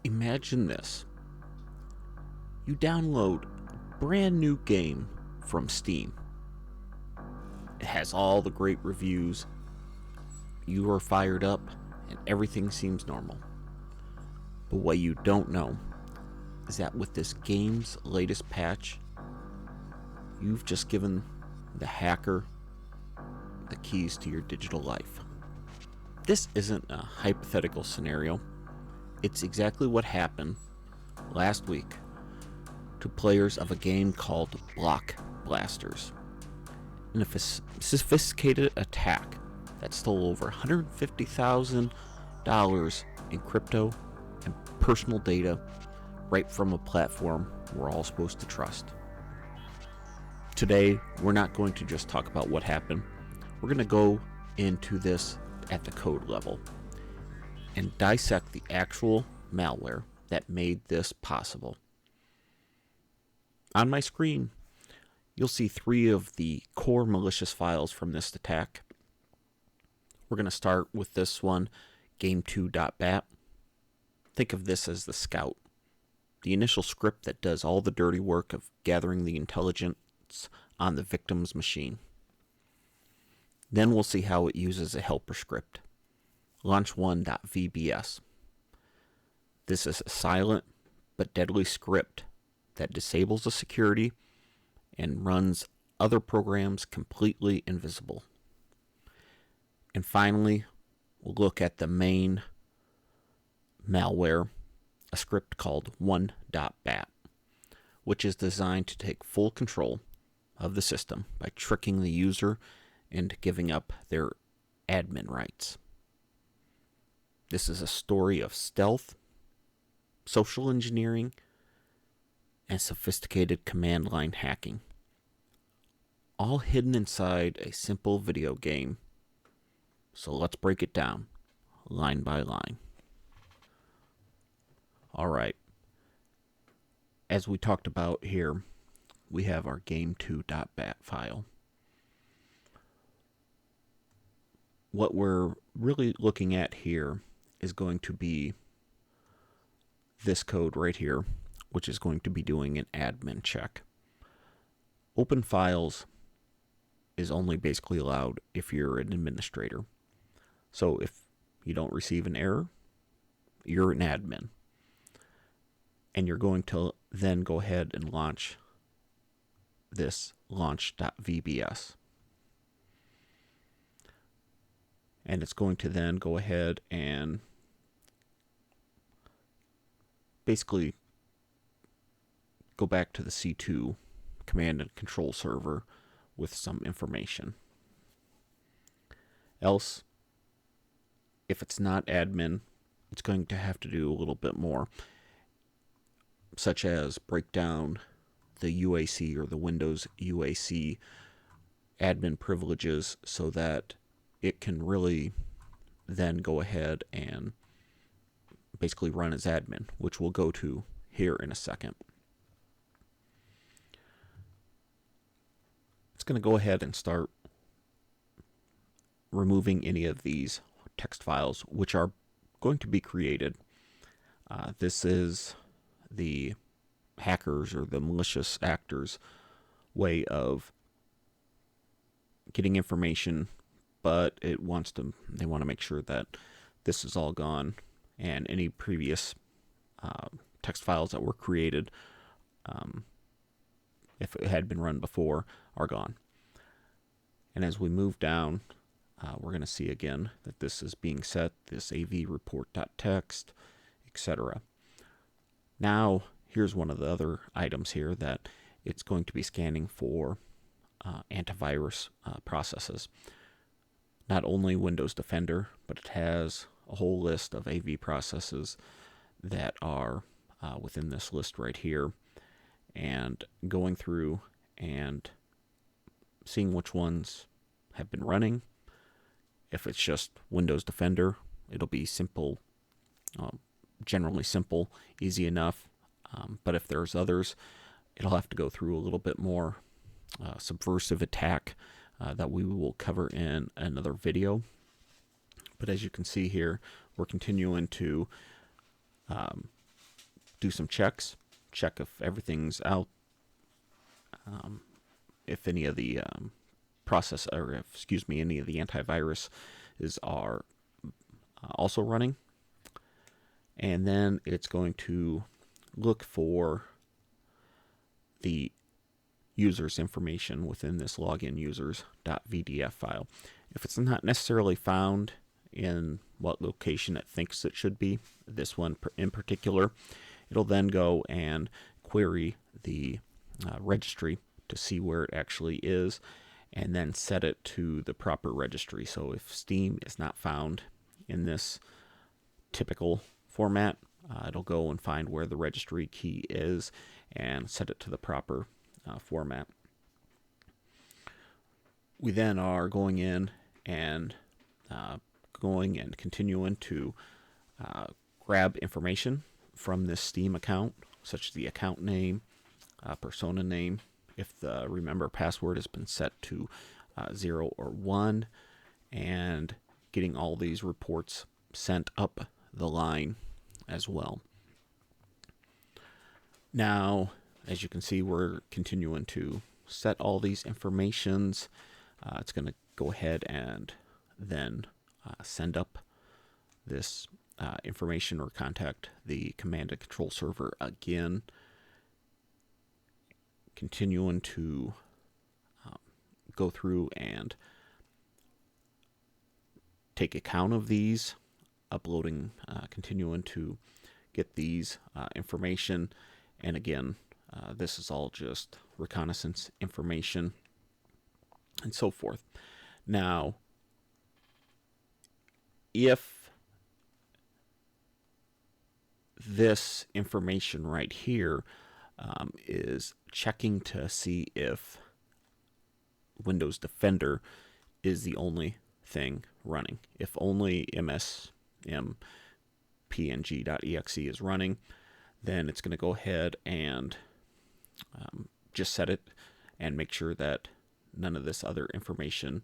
Imagine this. You download a brand new game from Steam. It has all the great reviews. You are fired up and everything seems normal. But what you don't know is that with this game's latest patch, you've just given the hacker the keys to your digital life. This isn't a hypothetical scenario. It's exactly what happened last week to players of a game called BlockBlasters. In a sophisticated attack that stole over $150,000 in crypto and personal data right from a platform we're all supposed to trust. Today, we're not going to just talk about what happened. We're going to go into this at the code level and dissect the actual malware that made this possible. On my screen, you'll see 3 of the core malicious files from this attack. We're going to start with this one, game2.bat. Think of this as the scout, the initial script that does all the dirty work of gathering the intelligence on the victim's machine. Then we'll see how it uses a helper script, launch1.vbs. This is a silent but deadly script that disables the security and runs other programs completely invisible. And finally, we'll look at the main malware, a script called 1.bat, which is designed to take full control of the system by tricking the user into giving up their admin rights. This is a story of stealth, social engineering, and sophisticated command line hacking, all hidden inside a simple video game. So let's break it down, line by line. Alright, as we talked about here, we have our game2.bat file. What we're really looking at here is going to be this code right here, which is going to be doing an admin check. Open files is only basically allowed if you're an administrator. So if you don't receive an error, you're an admin. And you're going to then go ahead and launch this launch.vbs. And it's going to then go ahead and basically go back to the C2 command and control server with some information. Else, if it's not admin, it's going to have to do a little bit more, such as break down the UAC or the Windows UAC admin privileges so that it can really then go ahead and basically run as admin, which we'll go to here in a second. It's going to go ahead and start removing any of these text files which are going to be created. This is the hackers or the malicious actors' way of getting information, but they want to make sure that this is all gone and any previous text files that were created, if it had been run before, are gone. And as we move down, we're going to see again that this is being set, this AV report.txt, etc. Now, here's one of the other items here that it's going to be scanning for antivirus processes. Not only Windows Defender, but it has a whole list of AV processes that are within this list right here, and going through and seeing which ones have been running. If it's just Windows Defender, it'll be simple, generally simple, easy enough. But if there's others, it'll have to go through a little bit more subversive attack that we will cover in another video. But as you can see here, we're continuing to do some checks, check if everything's out, if any of the any of the antivirus are also running. And then it's going to look for the user's information within this login users.vdf file. If it's not necessarily found in what location it thinks it should be, this one in particular, it'll then go and query the registry to see where it actually is, and then set it to the proper registry. So if Steam is not found in this typical format, it'll go and find where the registry key is and set it to the proper format. We then are going in and continuing to grab information from this Steam account, such as the account name, persona name, if the remember password has been set to 0 or 1, and getting all these reports sent up the line as well. Now, as you can see, we're continuing to set all these informations. It's going to go ahead and then send up this information or contact the command and control server again. Continuing to go through and take account of these, uploading, continuing to get these information. And again, this is all just reconnaissance information and so forth. Now, if this information right here is checking to see if Windows Defender is the only thing running, if only msmpng.exe is running, then it's going to go ahead and just set it and make sure that none of this other information,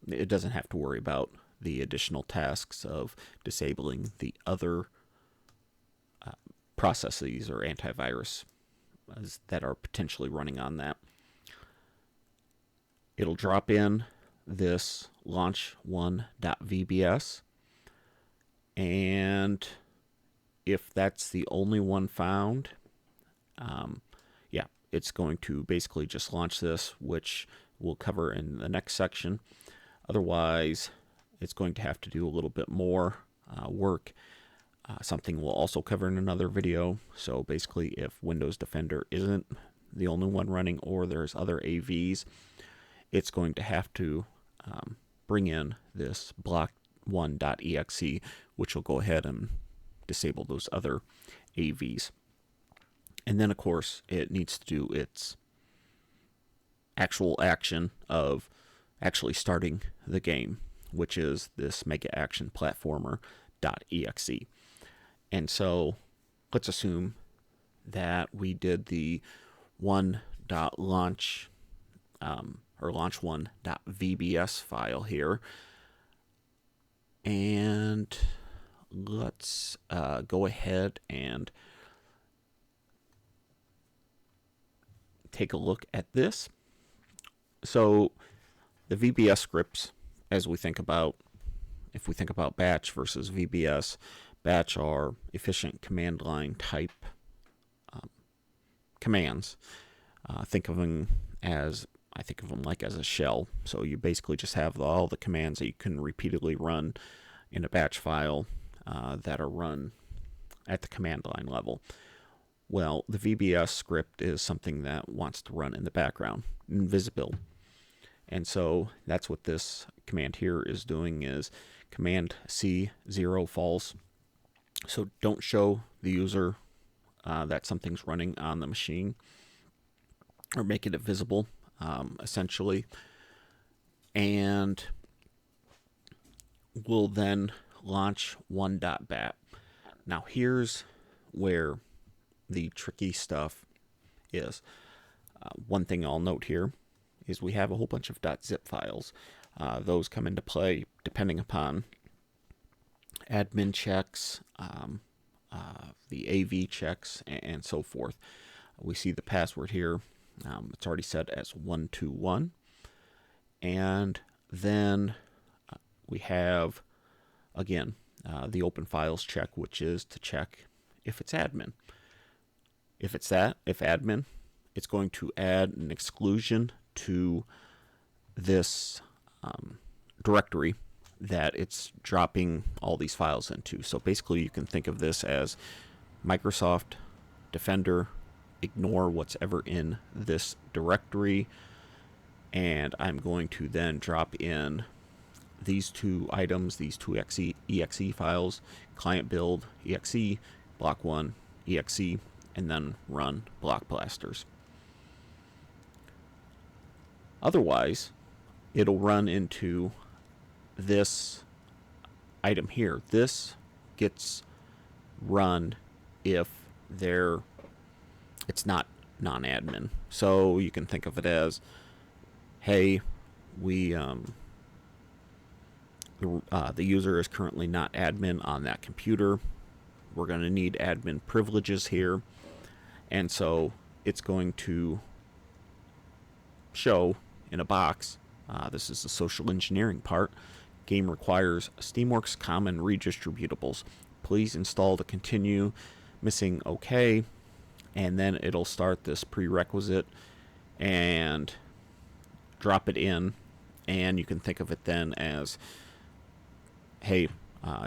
it doesn't have to worry about the additional tasks of disabling the other processes or antivirus that are potentially running on that. It'll drop in this launch1.vbs, and if that's the only one found, it's going to basically just launch this, which we'll cover in the next section. Otherwise, it's going to have to do a little bit more work, something we'll also cover in another video. So basically, if Windows Defender isn't the only one running, or there's other AVs, it's going to have to bring in this block1.exe, which will go ahead and disable those other AVs. And then, of course, it needs to do its actual action of actually starting the game, which is this mega action platformer.exe. And so let's assume that we did the one.launch or launch1.vbs file here. And let's go ahead and take a look at this. So the VBS scripts, as we think about, if we think about batch versus VBS, batch are efficient command line type commands. Think of them as a shell. So you basically just have all the commands that you can repeatedly run in a batch file that are run at the command line level. Well, the VBS script is something that wants to run in the background, invisible. And so that's what this command here is doing, is command C0 false. So don't show the user that something's running on the machine, or make it visible, essentially. And we'll then launch one.bat. Now here's where the tricky stuff is. One thing I'll note here is we have a whole bunch of .zip files. Those come into play depending upon admin checks, the AV checks, and so forth. We see the password here. It's already set as 121. And then we have, again, the open files check, which is to check if it's admin. If admin, it's going to add an exclusion to this directory that it's dropping all these files into. So basically you can think of this as Microsoft Defender, ignore what's ever in this directory, and I'm going to then drop in these two items, these two exe files, client build exe, block1 exe, and then run BlockBlasters. Otherwise, it'll run into this item here. This gets run if it's not non-admin. So you can think of it as, hey, the user is currently not admin on that computer. We're going to need admin privileges here. And so it's going to show in a box, this is the social engineering part, game requires Steamworks Common Redistributables. Please install to continue, missing OK, and then it'll start this prerequisite and drop it in. And you can think of it then as, hey,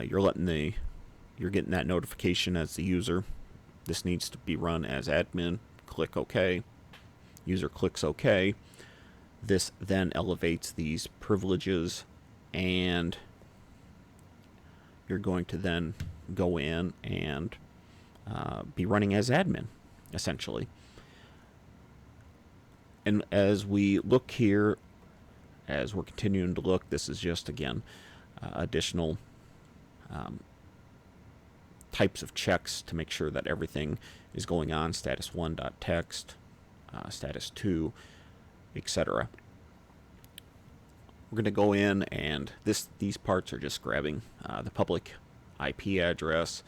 you're getting that notification as the user. This needs to be run as admin. Click OK. User clicks OK. This then elevates these privileges, and you're going to then go in and be running as admin, essentially. And as we look here, as we're continuing to look, this is just, again, additional types of checks to make sure that everything is going on, status1.txt, status2, etc. We're going to go in, and these parts are just grabbing the public IP address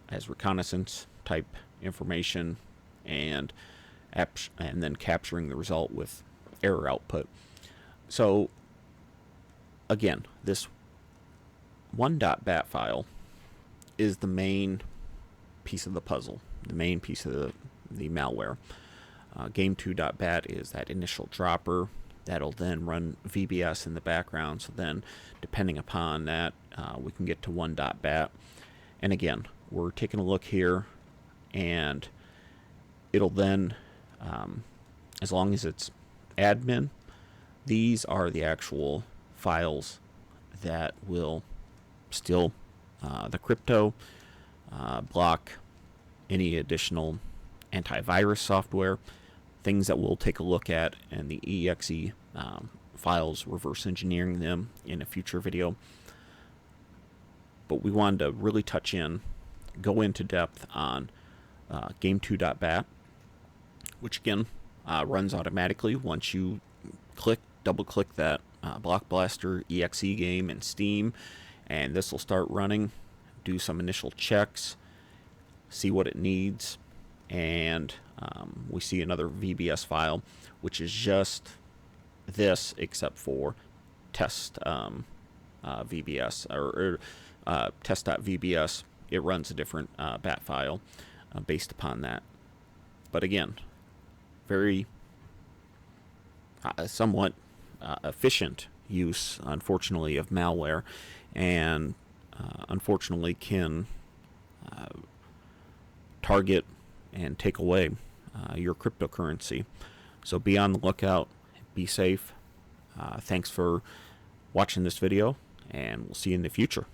as reconnaissance type information, and then capturing the result with error output. So again, this 1.bat file is the main piece of the puzzle, the main piece of the malware. Game2.bat is that initial dropper that'll then run VBS in the background. So then, depending upon that, we can get to 1.bat. And again, we're taking a look here, and it'll then, as long as it's admin, these are the actual files that will steal the crypto, block any additional antivirus software, things that we'll take a look at, and the exe files, reverse engineering them in a future video. But we wanted to really go into depth on game2.bat, which again runs automatically once you double click that BlockBlaster exe game in Steam, and this will start running, do some initial checks, see what it needs, and we see another VBS file, which is just this except for test VBS or test.vbs. It runs a different bat file based upon that. But again, very somewhat efficient use, unfortunately, of malware, and unfortunately can target and take away your cryptocurrency. So be on the lookout, be safe. Thanks for watching this video, and we'll see you in the future.